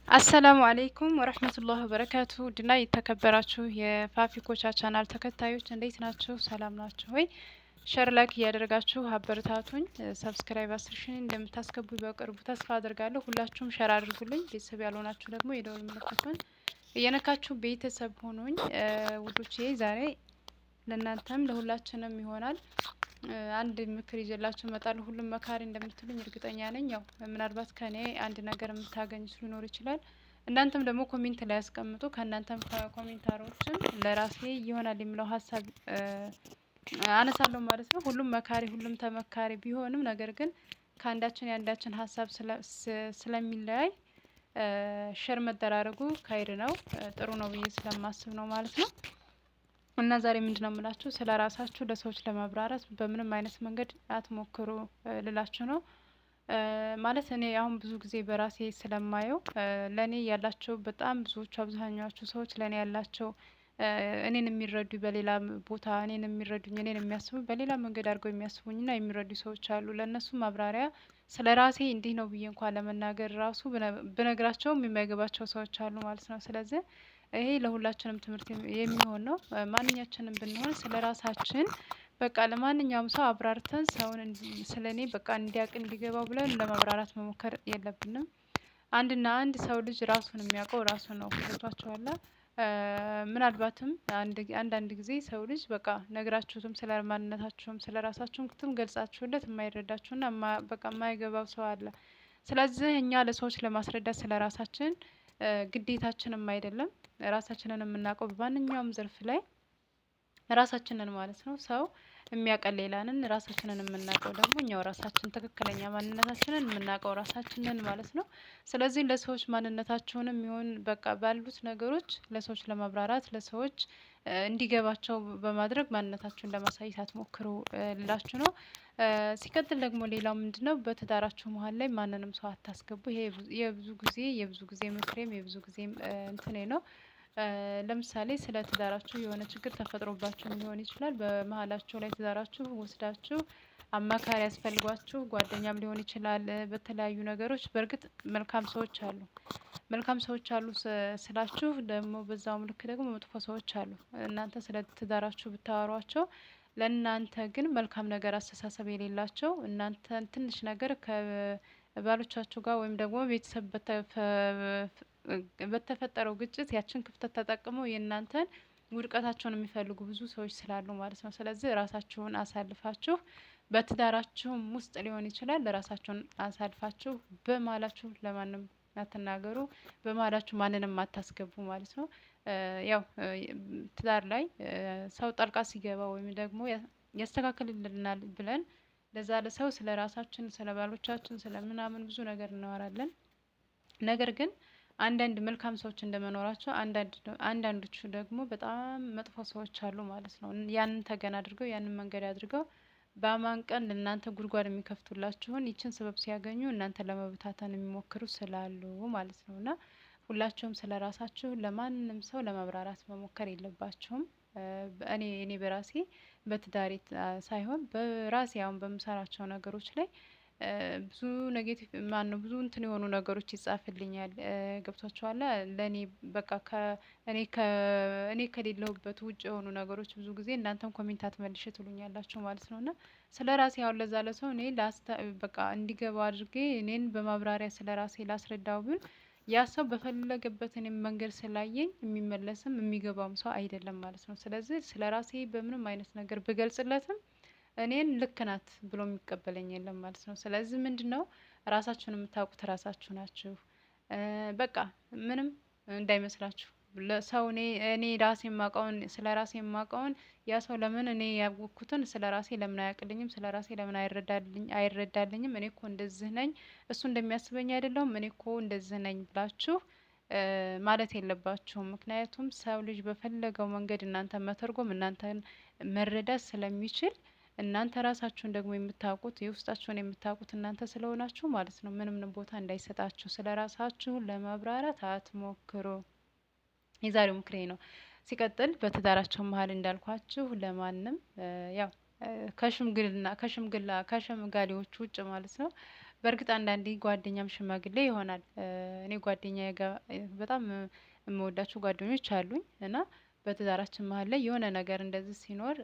አሰላሙ አሌይኩም ወረህመቱላህ ወበረካቱ ድና የተከበራችሁ የፋፊ ኮቻ ቻናል ተከታዮች እንዴት ናችሁ? ሰላም ናችሁ ወይ? ሸር ላይክ እያደረጋችሁ አበረታቱኝ። ሰብስክራይብ 10 ሺህ እንደምታስገቡ በቅርቡ ተስፋ አድርጋለሁ። ሁላችሁም ሸር አድርጉልኝ። ቤተሰብ ያልሆናችሁ ደግሞ የደወል ምልክቱን እየነካችሁ ቤተሰብ ሆኑኝ። ውዶቼ ዛሬ ለእናንተም ለሁላችንም ይሆናል አንድ ምክር ይዤላችሁ እመጣለሁ። ሁሉም መካሪ እንደምትሉኝ እርግጠኛ ነኝ። ያው ምናልባት ከኔ አንድ ነገር የምታገኙት ሊኖር ይችላል። እናንተም ደግሞ ኮሜንት ላይ ያስቀምጡ። ከእናንተም ከኮሜንታሮችም ለራሴ ይሆናል የምለው ሀሳብ አነሳለሁ ማለት ነው። ሁሉም መካሪ ሁሉም ተመካሪ ቢሆንም ነገር ግን ከአንዳችን የአንዳችን ሀሳብ ስለሚለያይ ሸር መደራረጉ ካይድ ነው ጥሩ ነው ብዬ ስለማስብ ነው ማለት ነው። እና ዛሬ ምንድነው የምላችሁ ስለ ራሳችሁ ለሰዎች ለማብራራት በምንም አይነት መንገድ አትሞክሩ ልላችሁ ነው። ማለት እኔ አሁን ብዙ ጊዜ በራሴ ስለማየው ለኔ ያላቸው በጣም ብዙዎቹ አብዛኛዎቹ ሰዎች ለኔ ያላቸው እኔን የሚረዱ በሌላ ቦታ እኔን የሚረዱኝ እኔን የሚያስቡ በሌላ መንገድ አድርገው የሚያስቡኝና የሚረዱ ሰዎች አሉ። ለእነሱ ማብራሪያ ስለ ራሴ እንዲህ ነው ብዬ እንኳን ለመናገር ራሱ ብነግራቸውም የማይገባቸው ሰዎች አሉ ማለት ነው። ስለዚህ ይሄ ለሁላችንም ትምህርት የሚሆን ነው። ማንኛችንም ብንሆን ስለ ራሳችን በቃ ለማንኛውም ሰው አብራርተን ሰውን ስለ እኔ በቃ እንዲያውቅ እንዲገባው ብለን ለማብራራት መሞከር የለብንም። አንድና አንድ ሰው ልጅ ራሱን የሚያውቀው ራሱ ነው። ገብቷችኋል? ምናልባትም አንዳንድ ጊዜ ሰው ልጅ በቃ ነግራችሁትም ስለ ማንነታችሁም ስለ ራሳችሁም ገልጻችሁለት የማይረዳችሁና በቃ የማይገባው ሰው አለ። ስለዚህ እኛ ለሰዎች ለማስረዳት ስለ ራሳችን ግዴታችንም አይደለም። ራሳችንን የምናውቀው በማንኛውም ዘርፍ ላይ ራሳችንን ማለት ነው። ሰው የሚያውቀን ሌላንን ራሳችንን የምናውቀው ደግሞ እኛው ራሳችን ትክክለኛ ማንነታችንን የምናውቀው ራሳችንን ማለት ነው። ስለዚህ ለሰዎች ማንነታቸውንም ይሁን በቃ ባሉት ነገሮች ለሰዎች ለማብራራት ለሰዎች እንዲገባቸው በማድረግ ማንነታችሁን ለማሳየት አትሞክሩ ልላችሁ ነው። ሲቀጥል ደግሞ ሌላው ምንድነው? በትዳራችሁ መሀል ላይ ማንንም ሰው አታስገቡ። ይሄ የብዙ ጊዜ ምክሬም የብዙ ጊዜም እንትኔ ነው። ለምሳሌ ስለ ትዳራችሁ የሆነ ችግር ተፈጥሮባችሁ ሊሆን ይችላል። በመሀላችሁ ላይ ትዳራችሁ ወስዳችሁ አማካሪ ያስፈልጓችሁ ጓደኛም ሊሆን ይችላል። በተለያዩ ነገሮች በእርግጥ መልካም ሰዎች አሉ። መልካም ሰዎች አሉ ስላችሁ ደግሞ በዛውም ልክ ደግሞ መጥፎ ሰዎች አሉ። እናንተ ስለ ትዳራችሁ ብታወሯቸው ለእናንተ ግን መልካም ነገር አስተሳሰብ የሌላቸው እናንተን ትንሽ ነገር ከባሎቻችሁ ጋር ወይም ደግሞ ቤተሰብ በተፈጠረው ግጭት ያችን ክፍተት ተጠቅመው የእናንተን ውድቀታቸውን የሚፈልጉ ብዙ ሰዎች ስላሉ ማለት ነው። ስለዚህ ራሳችሁን አሳልፋችሁ በትዳራችሁም ውስጥ ሊሆን ይችላል ራሳችሁን አሳልፋችሁ በመሀላችሁ ለማንም አትናገሩ። በመሀላችሁ ማንንም አታስገቡ ማለት ነው። ያው ትዳር ላይ ሰው ጣልቃ ሲገባ ወይም ደግሞ ያስተካክልልናል ብለን ለዛ ለሰው ስለ ራሳችን ስለ ባሎቻችን ስለ ምናምን ብዙ ነገር እናወራለን። ነገር ግን አንዳንድ መልካም ሰዎች እንደመኖራቸው አንዳንዶቹ ደግሞ በጣም መጥፎ ሰዎች አሉ ማለት ነው። ያንን ተገን አድርገው ያንን መንገድ አድርገው በአማን ቀን ለእናንተ ጉድጓድ የሚከፍቱላችሁን ይችን ሰበብ ሲያገኙ እናንተ ለመበታተን የሚሞክሩ ስላሉ ማለት ነው። እና ሁላችሁም ስለ ራሳችሁ ለማንም ሰው ለማብራራት መሞከር የለባችሁም። እኔ በራሴ በትዳሬ ሳይሆን በራሴ አሁን በምሰራቸው ነገሮች ላይ ብዙ ኔጌቲቭ ማነው ብዙ እንትን የሆኑ ነገሮች ይጻፍልኛል። ገብቷችኋል? ለኔ በቃ እኔ ከሌለሁበት ውጭ የሆኑ ነገሮች ብዙ ጊዜ እናንተም ኮሜንት አትመልሽ ትሉኛላችሁ ማለት ነው። እና ስለ ራሴ አሁን ለዛ ለሰው እኔ በቃ እንዲገባው አድርጌ እኔን በማብራሪያ ስለ ራሴ ላስረዳው ብል ያ ሰው በፈለገበት እኔም መንገድ ስላየኝ የሚመለስም የሚገባውም ሰው አይደለም ማለት ነው። ስለዚህ ስለ ራሴ በምንም አይነት ነገር ብገልጽለትም እኔን ልክ ናት ብሎ የሚቀበለኝ የለም ማለት ነው። ስለዚህ ምንድነው? ራሳችሁን የምታውቁት ራሳችሁ ናችሁ። በቃ ምንም እንዳይመስላችሁ ለሰው እኔ ራሴ የማውቀውን ስለ ራሴ የማውቀውን ያ ሰው ለምን እኔ ያወቅኩትን ስለ ራሴ ለምን አያውቅልኝም? ስለ ራሴ ለምን አይረዳልኝም? እኔ እኮ እንደዚህ ነኝ እሱ እንደሚያስበኝ አይደለሁም እኔ እኮ እንደዚህ ነኝ ብላችሁ ማለት የለባችሁም። ምክንያቱም ሰው ልጅ በፈለገው መንገድ እናንተን መተርጎም እናንተን መረዳት ስለሚችል እናንተ ራሳችሁን ደግሞ የምታውቁት የውስጣችሁን የምታውቁት እናንተ ስለሆናችሁ ማለት ነው። ምንም ቦታ እንዳይሰጣችሁ ስለ ራሳችሁ ለማብራራት አትሞክሩ። የዛሬው ምክሬ ነው። ሲቀጥል በትዳራቸው መሀል እንዳልኳችሁ ለማንም ያው ከሽምግሌዎች ውጭ ማለት ነው በእርግጥ አንዳንዴ ጓደኛም ሽማግሌ ይሆናል። እኔ ጓደኛዬ ጋር በጣም የምወዳቸው ጓደኞች አሉኝ እና በትዳራችን መሀል ላይ የሆነ ነገር እንደዚህ ሲኖር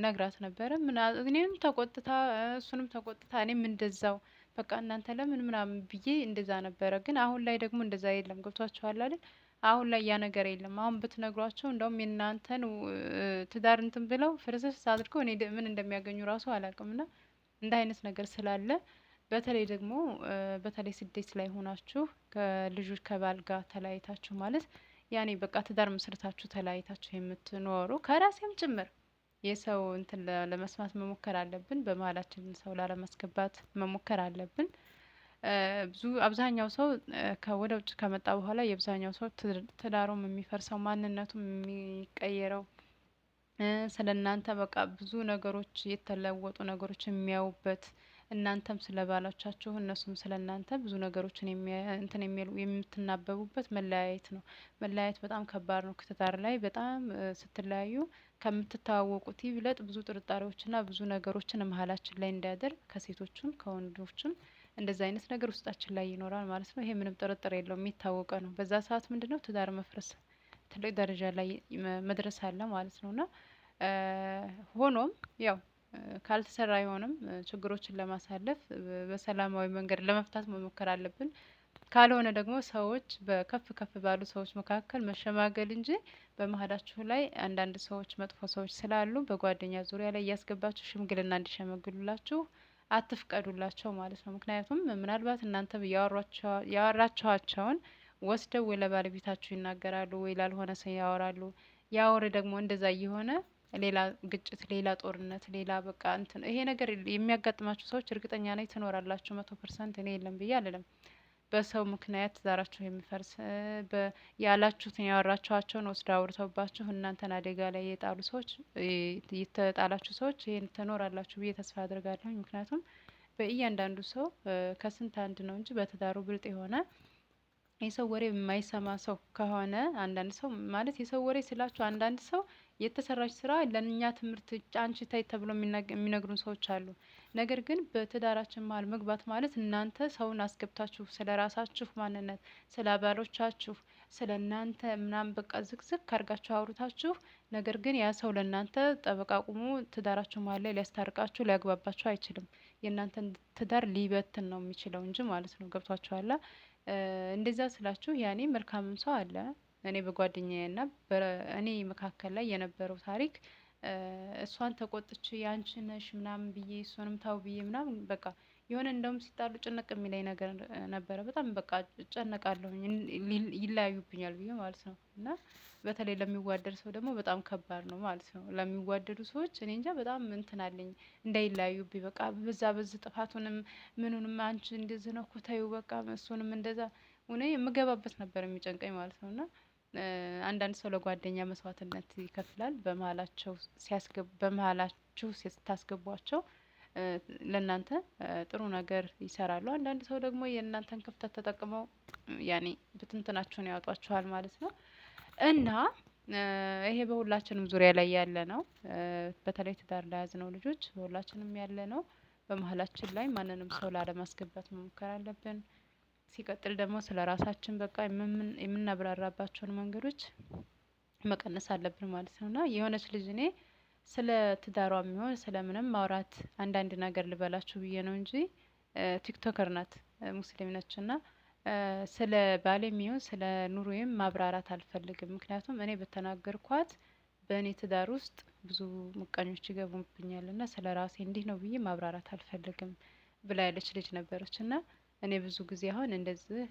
ነግራት ነበረ። እኔም ተቆጥታ እሱንም ተቆጥታ እኔም እንደዛው በቃ እናንተ ለምን ምናምን ብዬ እንደዛ ነበረ። ግን አሁን ላይ ደግሞ እንደዛ የለም። ገብቷችኋል አይደል? አሁን ላይ ያ ነገር የለም። አሁን ብትነግሯቸው እንደውም የእናንተን ትዳር እንትን ብለው ፍርስስ አድርገው እኔ ምን እንደሚያገኙ ራሱ አላውቅም። እና እንደ አይነት ነገር ስላለ በተለይ ደግሞ በተለይ ስደት ላይ ሆናችሁ ከልጆች ከባል ጋር ተለያይታችሁ ማለት ያኔ በቃ ትዳር መስርታችሁ ተለያይታችሁ የምትኖሩ ከራሴም ጭምር የሰው እንትን ለመስማት መሞከር አለብን። በመሀላችን ሰው ላለማስገባት መሞከር አለብን። ብዙ አብዛኛው ሰው ከወደ ውጭ ከመጣ በኋላ የአብዛኛው ሰው ትዳሩም የሚፈርሰው ማንነቱም የሚቀየረው ስለ እናንተ በቃ ብዙ ነገሮች የተለወጡ ነገሮች የሚያዩበት እናንተም ስለ ባሎቻችሁ እነሱም ስለ እናንተ ብዙ ነገሮችን እንትን የሚሉ የምትናበቡበት መለያየት ነው። መለያየት በጣም ከባድ ነው። ትዳር ላይ በጣም ስትለያዩ ከምትተዋወቁት ይብለጥ ብዙ ጥርጣሬዎችና ብዙ ነገሮችን መሀላችን ላይ እንዲያደርግ ከሴቶችም ከወንዶችም እንደዛ አይነት ነገር ውስጣችን ላይ ይኖራል ማለት ነው። ይሄ ምንም ጥርጥር የለውም፣ የሚታወቀ ነው። በዛ ሰዓት ምንድነው ትዳር መፍረስ ትልቅ ደረጃ ላይ መድረስ አለ ማለት ነው። እና ሆኖም ያው ካልተሰራ አይሆንም። ችግሮችን ለማሳለፍ በሰላማዊ መንገድ ለመፍታት መሞከር አለብን። ካልሆነ ደግሞ ሰዎች በከፍ ከፍ ባሉ ሰዎች መካከል መሸማገል እንጂ በመሀላችሁ ላይ አንዳንድ ሰዎች መጥፎ ሰዎች ስላሉ በጓደኛ ዙሪያ ላይ እያስገባችሁ ሽምግልና እንዲሸመግሉላችሁ አትፍቀዱላቸው ማለት ነው። ምክንያቱም ምናልባት እናንተ ያወራችኋቸውን ወስደው ወይ ለባለቤታችሁ ይናገራሉ ወይ ላልሆነ ሰው ያወራሉ። ያ ወሬ ደግሞ እንደዛ እየሆነ ሌላ ግጭት፣ ሌላ ጦርነት፣ ሌላ በቃ እንትን ይሄ ነገር የሚያጋጥማችሁ ሰዎች እርግጠኛ ነኝ ትኖራላችሁ። 100% እኔ የለም ብዬ አልልም። በሰው ምክንያት ትዳራችሁ የሚፈርስ ያላችሁትን ያወራችኋቸውን ወስዳ አውርተውባችሁ እናንተን አደጋ ላይ የጣሉ ሰዎች የተጣላችሁ ሰዎች ይሄን ትኖራላችሁ ብዬ ተስፋ አድርጋለሁ። ምክንያቱም በእያንዳንዱ ሰው ከስንት አንድ ነው እንጂ በትዳሩ ብልጥ የሆነ የሰው ወሬ የማይሰማ ሰው ከሆነ አንዳንድ ሰው ማለት የሰው ወሬ ስላችሁ አንዳንድ ሰው የተሰራች ስራ ለእኛ ትምህርት አንቺ ታይ ተብሎ የሚነግሩን ሰዎች አሉ። ነገር ግን በትዳራችን መሀል መግባት ማለት እናንተ ሰውን አስገብታችሁ ስለ ራሳችሁ ማንነት፣ ስለ አባሎቻችሁ፣ ስለ እናንተ ምናምን በቃ ዝቅዝቅ ካርጋችሁ አውርታችሁ ነገር ግን ያ ሰው ለእናንተ ጠበቃ ቁሞ ትዳራችሁ መሀል ላይ ሊያስታርቃችሁ ሊያግባባችሁ አይችልም። የእናንተን ትዳር ሊበትን ነው የሚችለው እንጂ ማለት ነው። ገብቷችኋላ? እንደዛ ስላችሁ ያኔ መልካምም ሰው አለ። እኔ በጓደኛዬና በእኔ መካከል ላይ የነበረው ታሪክ እሷን ተቆጥቼ ያንቺ ነሽ ምናምን ብዬ እሱንም ታው ብዬ ምናምን በቃ የሆነ እንደውም ሲጣሉ ጭንቅ የሚለኝ ነገር ነበረ። በጣም በቃ እጨነቃለሁኝ ይለያዩብኛል ብዬ ማለት ነው። እና በተለይ ለሚዋደድ ሰው ደግሞ በጣም ከባድ ነው ማለት ነው። ለሚዋደዱ ሰዎች እኔ እንጃ በጣም እንትን አለኝ እንዳይለያዩብኝ በቃ በዛ በዚህ ጥፋቱንም ምኑንም አንቺ እንደዚህ ነው እኮ ተይው በቃ እሱንም እንደዛ ሆነ የምገባበት ነበር የሚጨንቀኝ ማለት ነው። እና አንዳንድ ሰው ለጓደኛ መስዋዕትነት ይከፍላል። በመሀላችሁ ስታስገቧቸው ለእናንተ ጥሩ ነገር ይሰራሉ። አንዳንድ ሰው ደግሞ የእናንተን ክፍተት ተጠቅመው ያኔ ብትንትናችሁን ያወጧችኋል ማለት ነው። እና ይሄ በሁላችንም ዙሪያ ላይ ያለ ነው። በተለይ ትዳር ለያዝነው ልጆች በሁላችንም ያለ ነው። በመሀላችን ላይ ማንንም ሰው ላለማስገባት መሞከር አለብን። ሲቀጥል ደግሞ ስለ ራሳችን በቃ የምናብራራባቸውን መንገዶች መቀነስ አለብን ማለት ነው። እና የሆነች ልጅ እኔ ስለ ትዳሯ የሚሆን ስለ ምንም ማውራት አንዳንድ ነገር ልበላችሁ ብዬ ነው እንጂ ቲክቶከር ናት፣ ሙስሊም ነች። እና ስለ ባሌ የሚሆን ስለ ኑሮዬም ማብራራት አልፈልግም። ምክንያቱም እኔ በተናገርኳት በእኔ ትዳር ውስጥ ብዙ ምቀኞች ይገቡብኛል እና ስለ ራሴ እንዲህ ነው ብዬ ማብራራት አልፈልግም ብላ ያለች ልጅ ነበረች። እና እኔ ብዙ ጊዜ አሁን እንደዚህ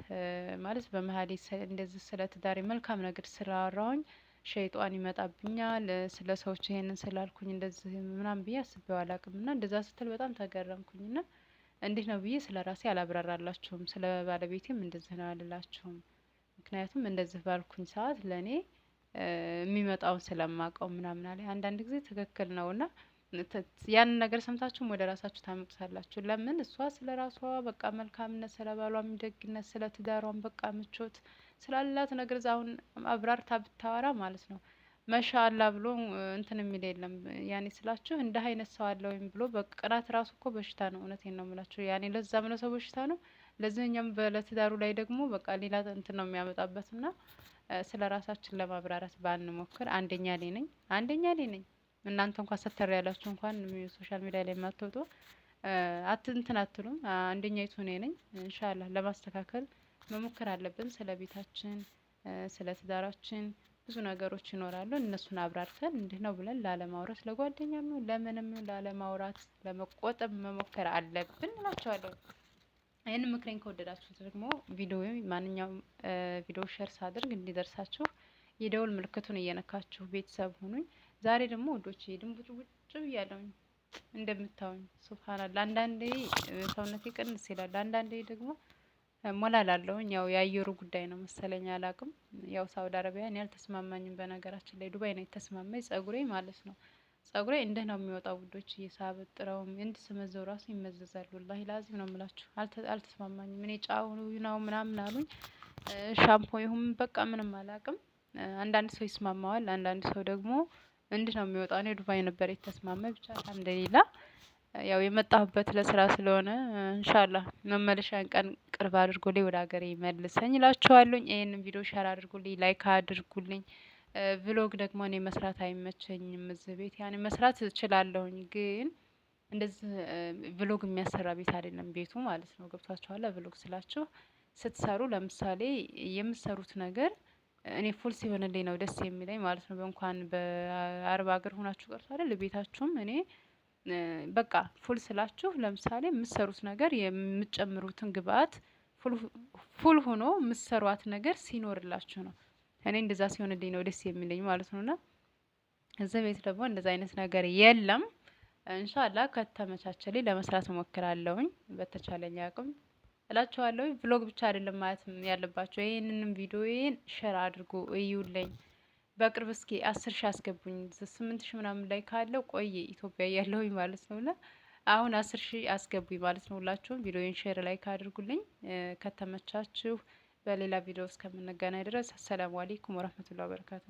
ማለት በመሀሌ እንደዚህ ስለ ትዳሬ መልካም ነገር ስላወራሁኝ ሸይጧን ይመጣብኛል ስለ ሰዎች ይሄንን ስላልኩኝ እንደዚህ ምናምን ብዬ አስቤው አላቅም። እና እንደዛ ስትል በጣም ተገረምኩኝ። እና እንዴት ነው ብዬ ስለ ራሴ አላብራራላችሁም፣ ስለ ባለቤቴም እንደዚህ ነው አልላችሁም። ምክንያቱም እንደዚህ ባልኩኝ ሰዓት ለእኔ የሚመጣውን ስለማውቀው ምናምን አለ። አንዳንድ ጊዜ ትክክል ነው። እና ያንን ነገር ሰምታችሁም ወደ ራሳችሁ ታመጡታላችሁ። ለምን እሷ ስለ ራሷ በቃ መልካምነት፣ ስለ ባሏም ደግነት፣ ስለ ትዳሯም በቃ ምቾት ስላላት ነገር አሁን አብራርታ ብታወራ ማለት ነው መሻአላ ብሎ እንትን የሚል የለም። ያኔ ስላችሁ እንደ አይነት ሰው አለ ወይም ብሎ በቅናት ራሱ እኮ በሽታ ነው። እውነቴን ነው የምላችሁ። ያኔ ለዛም ለሰው በሽታ ነው፣ ለዚህኛም በለትዳሩ ላይ ደግሞ በቃ ሌላ እንትን ነው የሚያመጣበት። እና ስለ ራሳችን ለማብራራት ባንሞክር አንደኛ ላይ ነኝ፣ አንደኛ ላይ ነኝ። እናንተ እንኳን ሰተር ያላችሁ እንኳን ሶሻል ሚዲያ ላይ የማትወጡ እንትን አትሉም። አንደኛይቱ እኔ ነኝ። ኢንሻአላህ ለማስተካከል መሞከር አለብን። ስለ ቤታችን፣ ስለ ትዳራችን ብዙ ነገሮች ይኖራሉ። እነሱን አብራርተን እንዲህ ነው ብለን ላለማውራት፣ ለጓደኛም ነው ለምንም ላለማውራት ለመቆጠብ መሞከር አለብን እላቸዋለሁ። ይህንን ምክሬን ከወደዳችሁት ደግሞ ቪዲዮ ማንኛውም ቪዲዮ ሼር ሳድርግ እንዲደርሳችሁ የደውል ምልክቱን እየነካችሁ ቤተሰብ ሁኑኝ። ዛሬ ደግሞ ወዶች ድንቡጭ ውጭ ብያለሁኝ እንደምታዩኝ። ሱብሃንአላህ አንዳንዴ ሰውነቴ ቅንስ ይላል፣ አንዳንዴ ደግሞ ሞላላለሁኝ። ያው የአየሩ ጉዳይ ነው መሰለኝ አላቅም። ያው ሳውዲ አረቢያ እኔ አልተስማማኝም። በነገራችን ላይ ዱባይ ነው የተስማማኝ። ጸጉሬ ማለት ነው ጸጉሬ እንደ ነው የሚወጣው ውዶች። ሳበጥረውም እንድ ስመዘው ራሱ ይመዘዛል። ወላሂ ላዚም ነው የምላችሁ። አልተስማማኝም። እኔ ጫው ነው ምናምን አሉኝ። ሻምፖ ይሁን በቃ ምንም አላቅም። አንዳንድ ሰው ይስማማዋል፣ አንዳንድ ሰው ደግሞ እንድ ነው የሚወጣው። እኔ ዱባይ ነበር የተስማማኝ። ብቻ አልሐምዱሊላህ ያው የመጣሁበት ለስራ ስለሆነ ኢንሻአላህ መመለሻን ቀን ቅርብ አድርጎልኝ ወደ ሀገሬ መልሰኝ እላችኋለሁ። ይሄንን ቪዲዮ ሼር አድርጉልኝ፣ ላይክ አድርጉልኝ። ቭሎግ ደግሞ እኔ መስራት አይመቸኝም። እዚህ ቤት ያኔ መስራት እችላለሁኝ፣ ግን እንደዚህ ቭሎግ የሚያሰራ ቤት አይደለም ቤቱ ማለት ነው። ገብቷችኋል? ቭሎግ ስላችሁ ስትሰሩ ለምሳሌ የምትሰሩት ነገር እኔ ፉል ሲሆንልኝ ነው ደስ የሚለኝ ማለት ነው። እንኳን በአረብ ሀገር ሆናችሁ ቀርቶ አይደል ቤታችሁም እኔ በቃ ፉል ስላችሁ ለምሳሌ የምትሰሩት ነገር የምትጨምሩትን ግብአት ፉል ሆኖ የምትሰሯት ነገር ሲኖርላችሁ ነው። እኔ እንደዛ ሲሆንልኝ ነው ደስ የሚለኝ ማለት ነውና እዚህ ቤት ደግሞ እንደዛ አይነት ነገር የለም። ኢንሻአላህ ከተመቻቸልኝ ለመስራት እሞክራለሁኝ በተቻለኝ አቅም እላችኋለሁ። ቭሎግ ብቻ አይደለም ማለት ያለባቸው። ይሄንንም ቪዲዮዬን ሼር አድርጉ እዩልኝ። በቅርብ እስኪ 10 ሺህ አስገቡኝ። 8 ሺህ ምናምን ላይ ካለው ቆየ ኢትዮጵያ እያለሁኝ ማለት ነው። እና አሁን 10 ሺህ አስገቡኝ ማለት ነው። ሁላችሁም ቪዲዮዬን ሼር ላይ ካድርጉልኝ። ከተመቻችሁ በሌላ ቪዲዮ እስከምንገናኝ ድረስ አሰላሙ አለይኩም ወራህመቱላሂ ወበረካቱ።